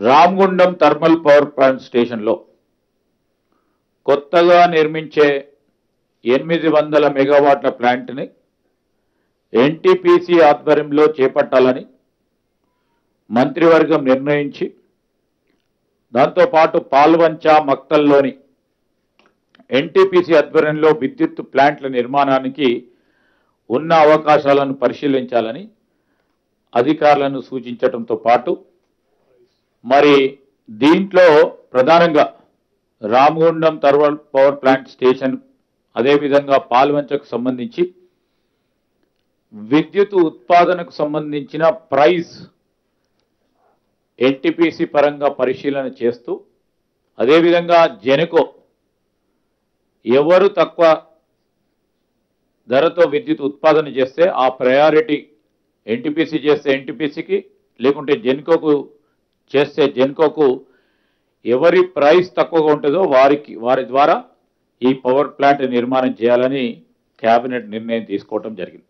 Ramagundam thermal power plant స్టేషన్లో కొత్తగా నిర్మించే 800 మెగావాట్ల ప్లాంట్ని ఎన్టీపీసీ ఆధ్వర్యంలో చేపట్టాలని మంత్రివర్గం నిర్ణయించి దాంతోపాటు పాల్వంచ మక్తల్లోని ఎన్టీపీసీ ఆధ్వర్యంలో విద్యుత్ ప్లాంట్ల నిర్మాణానికి ఉన్న అవకాశాలను పరిశీలించాలని అధికారులను సూచించడంతో పాటు మరి దీంట్లో ప్రధానంగా Ramagundam thermal power plant station అదేవిధంగా పాల్వంచకు సంబంధించి విద్యుత్ ఉత్పాదనకు సంబంధించిన ప్రైస్ ఎన్టీపీసీ పరంగా పరిశీలన చేస్తూ అదేవిధంగా జెన్కో ఎవరు తక్కువ ధరతో విద్యుత్ ఉత్పాదన చేస్తే ఆ ప్రయారిటీ ఎన్టీపీసీ చేస్తే ఎన్టీపీసీకి లేకుంటే జెన్కోకు చేస్తే జెన్కోకు ఎవరి ప్రైస్ తక్కువగా ఉంటుందో వారి ద్వారా ఈ పవర్ ప్లాంట్ నిర్మాణం చేయాలని కేబినెట్ నిర్ణయం తీసుకోవడం జరిగింది.